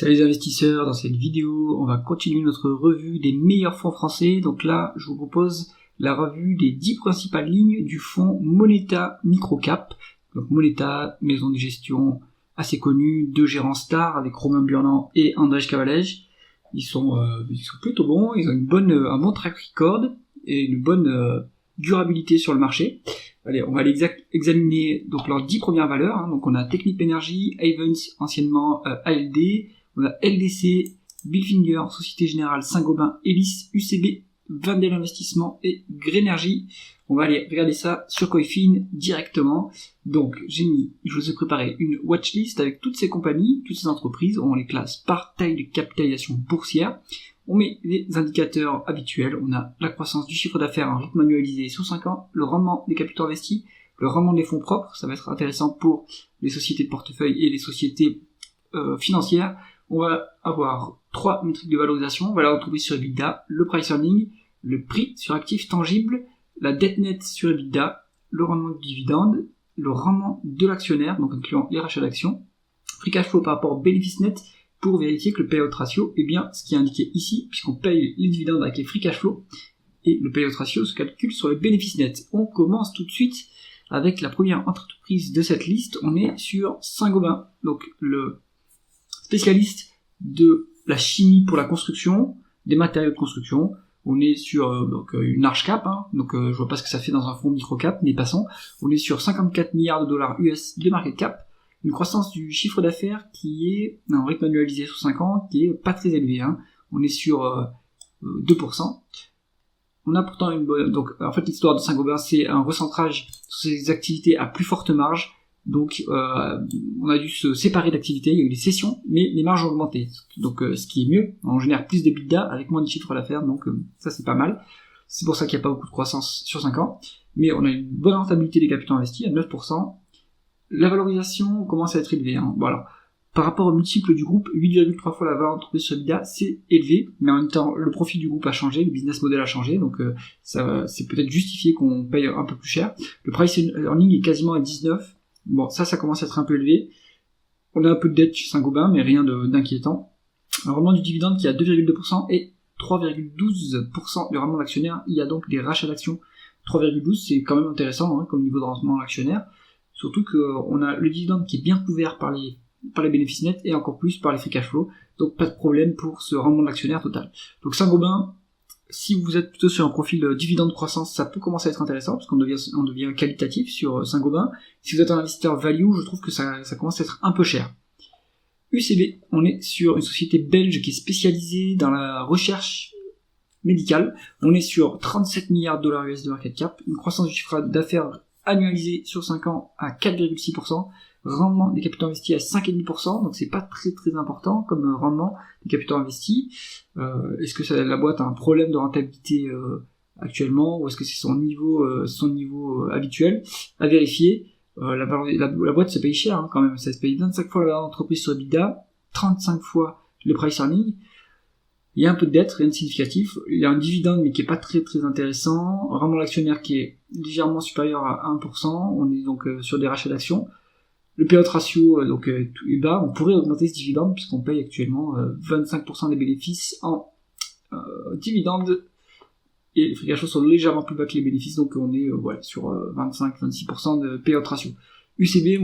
Salut les investisseurs, dans cette vidéo, on va continuer notre revue des meilleurs fonds français. Donc là, je vous propose la revue des 10 principales lignes du fonds Moneta Microcap. Donc Moneta, maison de gestion assez connue, deux gérants stars avec Romain Burnand et Andrzej Cavalej. Ils sont plutôt bons, ils ont un bon track record et une bonne durabilité sur le marché. Allez, on va aller examiner donc leurs 10 premières valeurs. Donc on a Technip Energies, Ayvens, anciennement ALD, on a LDC, Bilfinger, Société Générale, Saint-Gobain, Elis, UCB, Wendel Investissement et Grenergy. On va aller regarder ça sur Coifin directement. Donc je vous ai préparé une watchlist avec toutes ces compagnies, toutes ces entreprises. On les classe par taille de capitalisation boursière. On met les indicateurs habituels. On a la croissance du chiffre d'affaires en rythme annualisé sur 5 ans, le rendement des capitaux investis, le rendement des fonds propres. Ça va être intéressant pour les sociétés de portefeuille et les sociétés financières. On va avoir 3 métriques de valorisation. On va la retrouver sur EBITDA, le price earning, le prix sur actifs tangibles, la dette nette sur EBITDA, le rendement du dividende, le rendement de l'actionnaire, donc incluant les rachats d'actions, free cash flow par rapport au bénéfice net, pour vérifier que le payout ratio est bien ce qui est indiqué ici, puisqu'on paye les dividendes avec les free cash flow, et le payout ratio se calcule sur le bénéfice net. On commence tout de suite avec la première entreprise de cette liste. On est sur Saint-Gobain, donc le spécialiste de la chimie pour la construction, des matériaux de construction. On est sur une large cap, donc je vois pas ce que ça fait dans un fonds microcap, mais passons. On est sur 54 milliards de dollars US de market cap, une croissance du chiffre d'affaires qui est en rythme annualisé sur 5 ans, qui est pas très élevé. On est sur 2%. On a pourtant une bonne... Donc en fait l'histoire de Saint-Gobain, c'est un recentrage sur ses activités à plus forte marge. Donc on a dû se séparer d'activités, il y a eu des cessions, mais les marges ont augmenté. Donc ce qui est mieux, on génère plus d'EBITDA avec moins de chiffre d'affaires, donc ça c'est pas mal. C'est pour ça qu'il n'y a pas beaucoup de croissance sur 5 ans. Mais on a une bonne rentabilité des capitaux investis à 9%. La valorisation commence à être élevée. Voilà. Par rapport au multiple du groupe, 8,3 fois la valeur entreprise sur EBITDA, c'est élevé, mais en même temps le profit du groupe a changé, le business model a changé, donc ça c'est peut-être justifié qu'on paye un peu plus cher. Le price earning est quasiment à 19. Bon, ça commence à être un peu élevé. On a un peu de dette chez Saint-Gobain, mais rien d'inquiétant. Le rendement du dividende qui est à 2,2% et 3,12% du rendement d'actionnaire. Il y a donc des rachats d'actions. 3,12, c'est quand même intéressant comme niveau de rendement d'actionnaire. Surtout qu'on a le dividende qui est bien couvert par les bénéfices nets et encore plus par les free cash flow. Donc pas de problème pour ce rendement de l'actionnaire total. Donc Saint-Gobain, si vous êtes plutôt sur un profil dividende croissance, ça peut commencer à être intéressant parce qu'on devient qualitatif sur Saint-Gobain. Si vous êtes un investisseur value, je trouve que ça commence à être un peu cher. UCB, on est sur une société belge qui est spécialisée dans la recherche médicale. On est sur 37 milliards de dollars US de market cap, une croissance du chiffre d'affaires annualisée sur 5 ans à 4,6%, rendement des capitaux investis à 5,5%, donc c'est pas très très important comme rendement des capitaux investis. Est-ce que la boîte a un problème de rentabilité actuellement, ou est-ce que c'est son niveau habituel à vérifier. La boîte se paye cher quand même, ça se paye 25 fois la valeur d'entreprise sur EBITDA, 35 fois le price earning. Il y a un peu de dette, rien de significatif. Il y a un dividende mais qui est pas très très intéressant, rendement de l'actionnaire qui est légèrement supérieur à 1%, on est donc sur des rachats d'actions. Le payout ratio est bas, on pourrait augmenter ce dividende puisqu'on paye actuellement 25% des bénéfices en dividendes et les free cash flow sont légèrement plus bas que les bénéfices, donc on est sur 25-26% de payout ratio. UCB,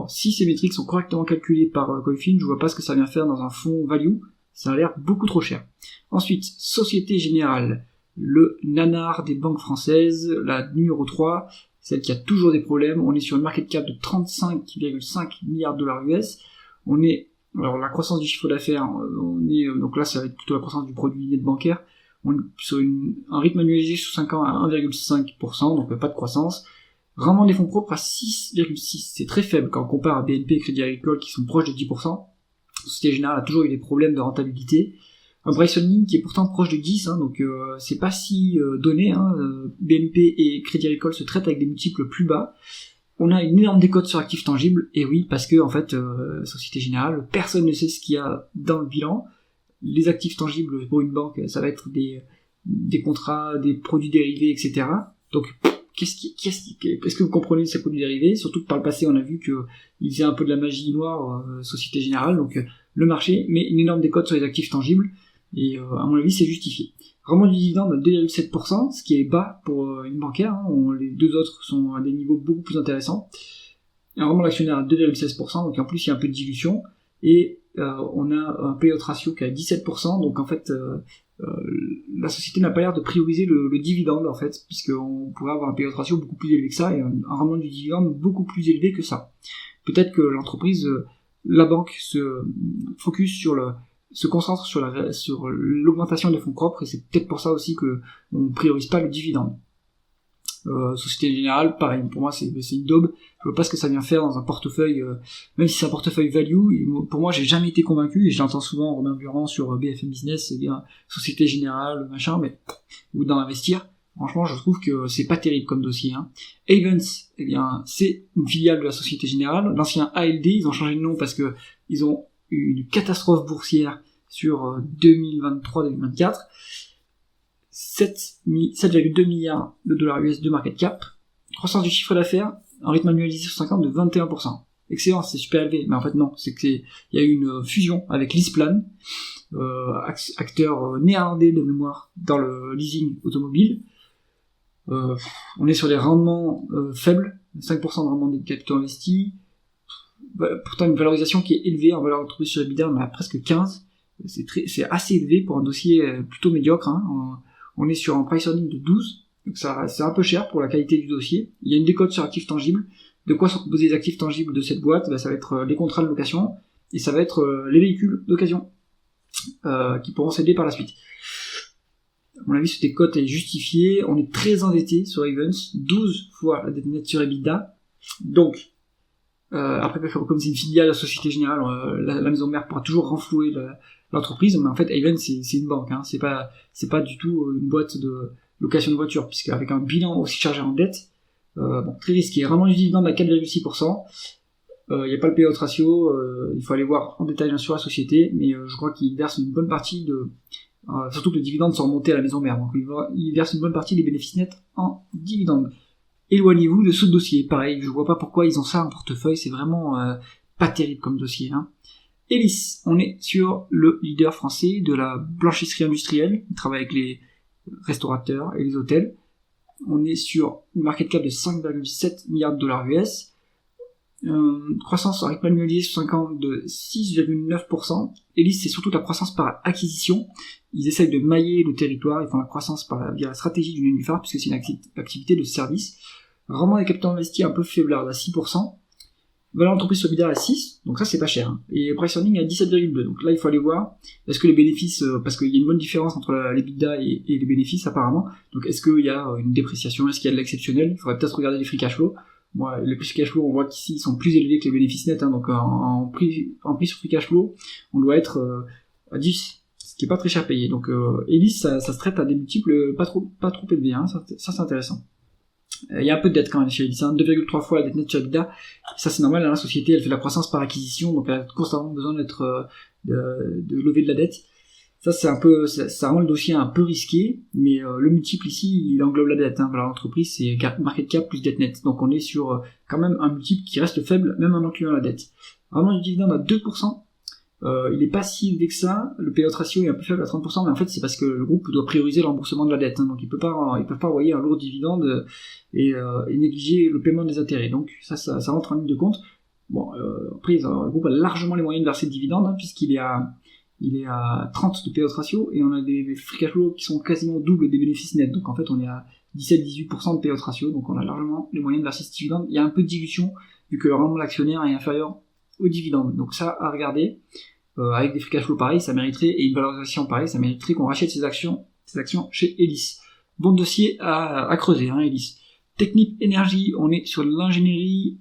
si ces métriques sont correctement calculées par Coifin, je vois pas ce que ça vient faire dans un fonds value, ça a l'air beaucoup trop cher. Ensuite, Société Générale, le nanar des banques françaises, la numéro 3, celle qui a toujours des problèmes. On est sur une market cap de 35,5 milliards de dollars US. Alors la croissance du chiffre d'affaires, donc là ça va être plutôt la croissance du produit net bancaire. On est sur un rythme annualisé sur 5 ans à 1,5%, donc pas de croissance. Rendement des fonds propres à 6,6, c'est très faible quand on compare à BNP et Crédit Agricole qui sont proches de 10%. Société Générale a toujours eu des problèmes de rentabilité. Un price earning qui est pourtant proche de 10, donc c'est pas si donné. BNP et Crédit Agricole se traitent avec des multiples plus bas. On a une énorme décote sur actifs tangibles, et oui, parce que en fait, Société Générale, personne ne sait ce qu'il y a dans le bilan. Les actifs tangibles pour une banque, ça va être des contrats, des produits dérivés, etc. Donc est-ce que vous comprenez ces produits dérivés? Surtout que par le passé, on a vu qu'ils faisaient un peu de la magie noire, Société Générale, donc le marché met une énorme décote sur les actifs tangibles, et à mon avis c'est justifié. Rendement du dividende à 2,7%, ce qui est bas pour une bancaire, les deux autres sont à des niveaux beaucoup plus intéressants. Un rendement de l'actionnaire à 2,16%, donc en plus il y a un peu de dilution, et on a un payout ratio qui est à 17%, donc en fait la société n'a pas l'air de prioriser le dividende en fait, puisqu'on pourrait avoir un payout ratio beaucoup plus élevé que ça, et un rendement du dividende beaucoup plus élevé que ça. Peut-être que l'entreprise, la banque se concentre sur l'augmentation des fonds propres, et c'est peut-être pour ça aussi que on priorise pas le dividende. Société Générale, pareil, pour moi c'est une daube. Je vois pas ce que ça vient faire dans un portefeuille, même si c'est un portefeuille value. Pour moi, j'ai jamais été convaincu, et je l'entends souvent Romain Buran sur BFM Business, c'est bien Société Générale, machin, mais ou d'en investir. Franchement, je trouve que c'est pas terrible comme dossier. Ayvens, eh bien, c'est une filiale de la Société Générale, l'ancien ALD. Ils ont changé de nom parce que ils ont eu une catastrophe boursière sur 2023-2024. 7,2 milliards de dollars US de market cap, croissance du chiffre d'affaires en rythme annualisé sur 5 ans de 21%. Excellent, c'est super élevé, mais en fait non, il y a eu une fusion avec LeasePlan, acteur néerlandais de mémoire dans le leasing automobile. On est sur des rendements faibles, 5% de rendement des capitaux investis, pourtant une valorisation qui est élevée en valeur d'entreprise sur EBITDA, on a presque 15, c'est assez élevé pour un dossier plutôt médiocre, On est sur un price earning de 12, donc c'est un peu cher pour la qualité du dossier. Il y a une décote sur actifs tangibles. De quoi sont composés les actifs tangibles de cette boîte? Ça va être les contrats de location, et ça va être les véhicules d'occasion qui pourront s'aider par la suite. À mon avis, cette décote est justifiée. On est très endetté sur Ayvens, 12 fois la dette nette sur EBITDA. Donc, après, comme c'est une filiale de la Société Générale, la maison mère pourra toujours renflouer l'entreprise, mais en fait Ayvens c'est une banque, c'est pas du tout une boîte de location de voiture, puisqu'avec un bilan aussi chargé en dette, très risqué. Rendement du dividende à 4,6%, il n'y a pas le payout ratio, il faut aller voir en détail bien sûr la société, mais je crois qu'il verse une bonne partie surtout que les dividendes sont remontés à la maison mère, donc il verse une bonne partie des bénéfices nets en dividendes. Éloignez-vous de ce dossier, pareil, je vois pas pourquoi ils ont ça en portefeuille, c'est vraiment pas terrible comme dossier. Elis, on est sur le leader français de la blanchisserie industrielle, il travaille avec les restaurateurs et les hôtels. On est sur une market cap de 5,7 milliards de dollars US, croissance en rythme annualisé sur 5 ans de 6,9%. Elis, c'est surtout la croissance par acquisition. Ils essayent de mailler le territoire, ils font la croissance via la stratégie du nénuphar, puisque c'est une activité de service. Rendement des capitaux investis un peu faiblard à 6%. Valeur d'entreprise sur EBITDA à 6, donc ça c'est pas cher. Et price earning à 17,2. Donc là il faut aller voir, est-ce que les bénéfices, parce qu'il y a une bonne différence entre l'EBITDA et les bénéfices apparemment, donc est-ce qu'il y a une dépréciation, est-ce qu'il y a de l'exceptionnel? Il faudrait peut-être regarder les free cash flow. Moi, les free cash flow, on voit qu'ici ils sont plus élevés que les bénéfices nets, donc en prix sur free cash flow, on doit être à 10, ce qui est pas très cher payé. Donc Elis, ça se traite à des multiples pas trop élevés, ça c'est intéressant. Il y a un peu de dette quand même chez Elis, 2,3 fois la dette nette sur EBITDA. Ça c'est normal, la société elle fait la croissance par acquisition, donc elle a constamment besoin de lever de la dette. Ça c'est ça rend le dossier un peu risqué, mais le multiple ici il englobe la dette. L'entreprise c'est market cap plus dette nette, donc on est sur quand même un multiple qui reste faible même en incluant la dette. Vraiment du dividende à 2%. Il est pas si élevé que ça, le payout ratio est un peu faible à 30%, mais en fait c'est parce que le groupe doit prioriser le remboursement de la dette, donc ils peuvent pas envoyer un lourd dividende et négliger le paiement des intérêts, donc ça rentre en ligne de compte. Bon, après le groupe a largement les moyens de verser le dividende, puisqu'il est à 30 de payout ratio, et on a des free cash flow qui sont quasiment double des bénéfices nets, donc en fait on est à 17-18% de payout ratio, donc on a largement les moyens de verser ce dividende. Il y a un peu de dilution, vu que le rendement de l'actionnaire est inférieur au dividende, donc ça à regarder. Avec des free cash flow pareils, ça mériterait, et une valorisation pareille, ça mériterait qu'on rachète ces actions chez Elis. Bon dossier à creuser, Elis. Technip Energy, on est sur l'ingénierie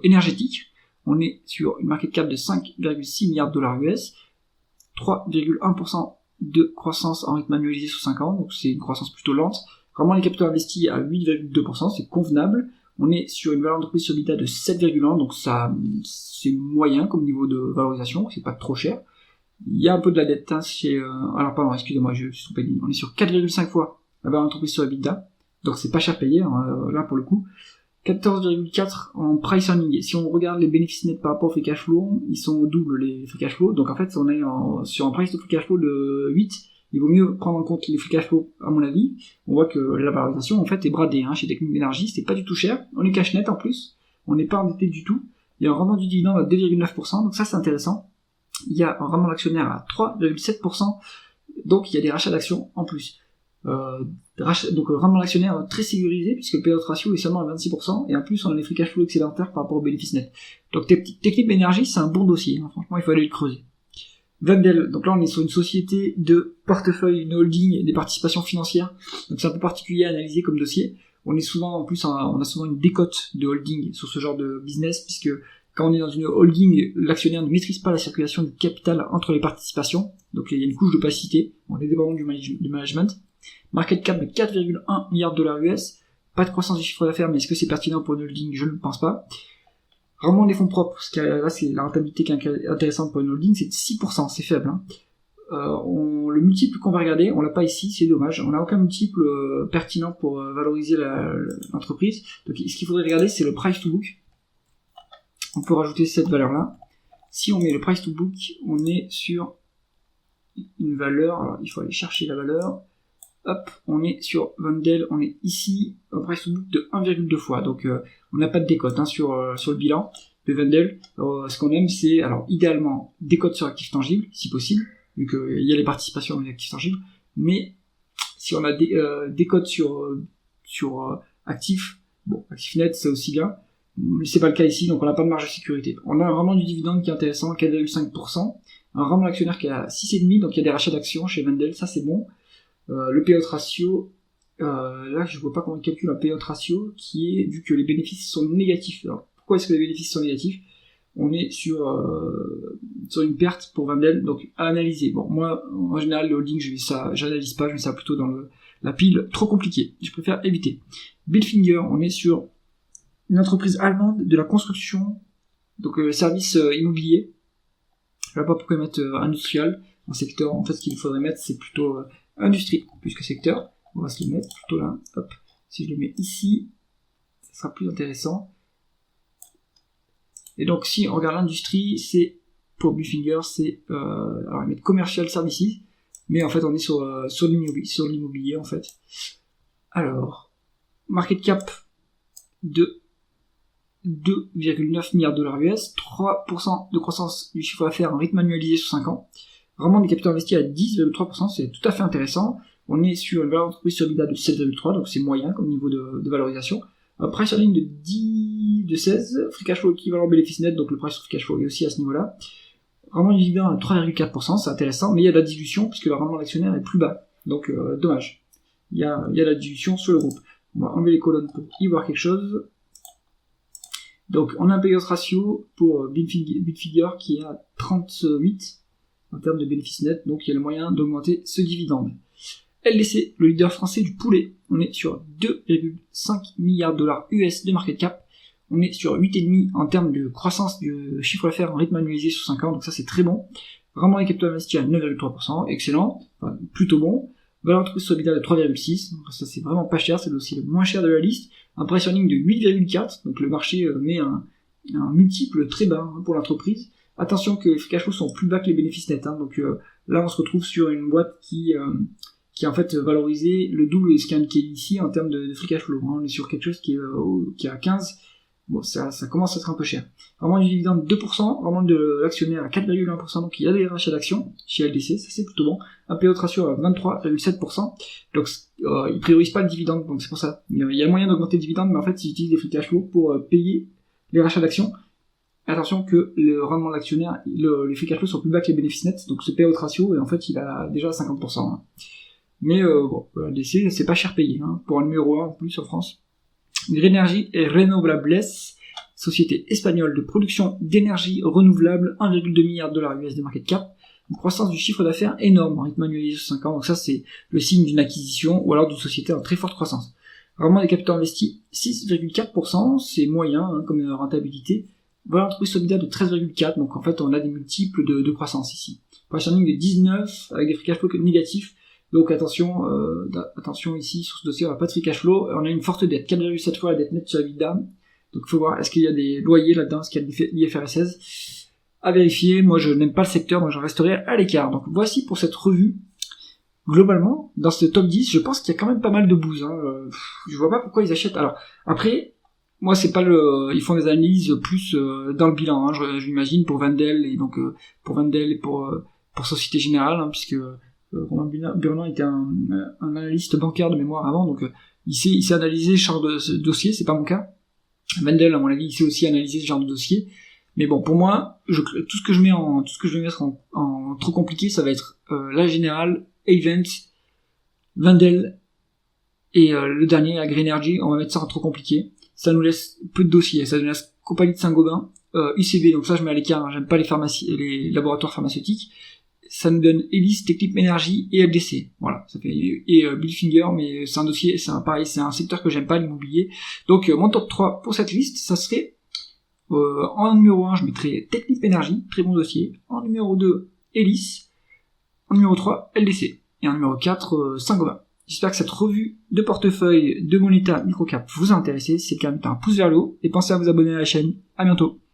énergétique, on est sur une market cap de 5,6 milliards de dollars US, 3,1% de croissance en rythme annualisé sur 5 ans, donc c'est une croissance plutôt lente. Vraiment les capitaux investis à 8,2%, c'est convenable. On est sur une valeur d'entreprise sur EBITDA de 7,1, donc ça, c'est moyen comme niveau de valorisation, c'est pas trop cher. Il y a un peu de la dette alors pardon, excusez-moi, je suis trompé de ligne. On est sur 4,5 fois la valeur d'entreprise sur EBITDA, donc c'est pas cher payé, là pour le coup. 14,4 en price earning. Et si on regarde les bénéfices nets par rapport au free cash flow, ils sont au double les free cash flow. Donc en fait, on est sur un price to free cash flow de 8. Il vaut mieux prendre en compte les free cash flow, à mon avis. On voit que la valorisation, en fait, est bradée, chez Technip Energies. C'est pas du tout cher. On est cash net en plus. On n'est pas endetté du tout. Il y a un rendement du dividende à 2,9%. Donc ça, c'est intéressant. Il y a un rendement d'actionnaire à 3,7%. Donc il y a des rachats d'actions en plus. Donc rendement d'actionnaire très sécurisé puisque le payout ratio est seulement à 26% et en plus on a les free cash flow excédentaires par rapport au bénéfice net. Donc Technip Energies c'est un bon dossier, franchement il faut aller le creuser. Wendel, donc là on est sur une société de portefeuille, une holding, des participations financières, donc c'est un peu particulier à analyser comme dossier. On est souvent en plus on a souvent une décote de holding sur ce genre de business puisque quand on est dans une holding, l'actionnaire ne maîtrise pas la circulation du capital entre les participations, donc il y a une couche d'opacité, on est dépendant du management. Market cap de 4,1 milliards de dollars US, pas de croissance du chiffre d'affaires, mais est-ce que c'est pertinent pour une holding? Je ne pense pas. Rendement des fonds propres, parce que là c'est la rentabilité qui est intéressante pour une holding, c'est de 6%, c'est faible. Le multiple qu'on va regarder, on l'a pas ici, c'est dommage, on n'a aucun multiple pertinent pour valoriser l'entreprise. Donc ce qu'il faudrait regarder c'est le price to book. On peut rajouter cette valeur-là. Si on met le price to book, on est sur une valeur, alors il faut aller chercher la valeur. Hop, on est sur Wendel, on est ici, un price to book de 1,2 fois. Donc on n'a pas de décote sur le bilan de Wendel. Ce qu'on aime c'est, alors idéalement, décote sur actifs tangibles, si possible, vu qu'il y a les participations dans les actifs tangibles, mais si on a décote sur actifs, bon, actifs nets c'est aussi bien, mais c'est pas le cas ici, donc on n'a pas de marge de sécurité. On a un rendement du dividende qui est intéressant, 4,5%, un rendement d'actionnaire qui est à 6,5%, donc il y a des rachats d'actions chez Wendel, ça c'est bon. Le payout ratio, là je vois pas comment on calcule un payout ratio qui est, vu que les bénéfices sont négatifs. Alors pourquoi est-ce que les bénéfices sont négatifs? On est sur une perte pour Wendel, donc à analyser. Bon, moi en général le holding j'analyse pas, je mets ça plutôt dans la pile, trop compliqué, je préfère éviter. Bilfinger, on est sur une entreprise allemande de la construction, donc service immobilier. Je sais pas pourquoi mettre industriel en secteur, en fait ce qu'il faudrait mettre c'est plutôt industrie plus que secteur. On va se le mettre plutôt là, hop. Si je le mets ici, ça sera plus intéressant. Et donc si on regarde l'industrie, c'est pour Bilfinger, c'est alors on va mettre commercial services, mais en fait on est sur l'immobilier en fait. Alors market cap de 2,9 milliards de dollars US, 3% de croissance du chiffre d'affaires en rythme annualisé sur 5 ans. Vraiment des capitaux investis à 10,3%, c'est tout à fait intéressant. On est sur une valeur d'entreprise sur EBITDA de 7,3, donc c'est moyen comme niveau de valorisation. Un price earning de 16, free cash flow équivalent bénéfice net, donc le price free cash flow est aussi à ce niveau-là. Vraiment du dividende à 3,4%, c'est intéressant, mais il y a de la dilution puisque le rendement d'actionnaire est plus bas. Donc dommage. Il y a de la dilution sur le groupe. On va enlever les colonnes pour y voir quelque chose. Donc on a un payout ratio pour Bilfinger qui est à 38 en termes de bénéfices nets, donc il y a le moyen d'augmenter ce dividende. LDC, le leader français du poulet, on est sur 2,5 milliards de dollars US de market cap, on est sur 8,5 en termes de croissance du chiffre d'affaires en rythme annualisé sur 5 ans, donc ça c'est très bon. Vraiment les capitaux investis à 9,3%, excellent, enfin, plutôt bon. Valeur d'entreprise sur EBITDA de 3,6, donc ça c'est vraiment pas cher, c'est aussi le moins cher de la liste. Un price earning de 8,4, donc le marché met un multiple très bas pour l'entreprise. Attention que les free cash flow sont plus bas que les bénéfices nets, donc là on se retrouve sur une boîte qui en fait valorisé le double de ce qui est indiqué ici en termes de free cash flow. On est sur quelque chose qui est à 15, bon ça commence à être un peu cher. Vraiment du dividende 2%, vraiment de l'actionnaire à 4,1%, donc il y a des rachats d'actions chez LDC, ça c'est plutôt bon. Un payout ratio à 23,7%, donc ils priorisent pas le dividende, donc c'est pour ça. Il y a moyen d'augmenter le dividende, mais en fait ils utilisent des free cash flow pour payer les rachats d'actions. Attention que le rendement de l'actionnaire, les free cash flow sont plus bas que les bénéfices nets, donc ce payout ratio, en fait il a déjà 50%. Mais bon, LDC c'est pas cher payé, pour un numéro 1 en plus en France. Greenergy et Renovables, société espagnole de production d'énergie renouvelable, 1,2 milliard de dollars US de market cap, une croissance du chiffre d'affaires énorme en rythme annualisé sur 5 ans, donc ça c'est le signe d'une acquisition ou alors d'une société en très forte croissance. Vraiment des capitaux investis 6,4%, c'est moyen comme rentabilité. Voilà l'entreprise sur EBITDA de 13,4, donc en fait on a des multiples de croissance ici. Price earning de 19 avec des free cash flow négatifs, Donc attention ici sur ce dossier, on a pas de free cash flow, on a une forte dette, 4,7 fois la dette nette sur la EBITDA. Donc il faut voir, est-ce qu'il y a des loyers là-dedans, est-ce qu'il y a de l'IFRS 16 à vérifier. Moi je n'aime pas le secteur, donc j'en resterai à l'écart. Donc voici pour cette revue. Globalement, dans ce top 10, je pense qu'il y a quand même pas mal de bouse. Je vois pas pourquoi ils achètent. Alors après, moi c'est pas ils font des analyses plus dans le bilan. J'imagine pour Wendel et donc pour Wendel et pour Société Générale, puisque Romain Burnon était un analyste bancaire de mémoire avant, donc il sait analyser ce genre de dossier. C'est pas mon cas. Wendel, à mon avis, il sait aussi analyser ce genre de dossier. Mais bon, pour moi, tout ce que je vais mettre en trop compliqué, ça va être la Générale, Ayvens, Wendel et le dernier, la Green Energy. On va mettre ça en trop compliqué. Ça nous laisse peu de dossiers. Ça nous laisse Compagnie de Saint-Gobain, UCB, donc ça je mets à l'écart. J'aime pas les laboratoires pharmaceutiques. Ça nous donne Elis, Technip Energy et LDC. Voilà, ça fait et Bilfinger, mais c'est un dossier, pareil, c'est un secteur que j'aime pas, l'immobilier. Donc mon top 3 pour cette liste, ça serait en numéro 1, je mettrais Technip Energy, très bon dossier. En numéro 2, Elis. En numéro 3, LDC. Et en numéro 4, Saint-Gobain. J'espère que cette revue de portefeuille de Moneta Microcap vous a intéressé. Si c'est le cas, mettez un pouce vers le haut et pensez à vous abonner à la chaîne. À bientôt.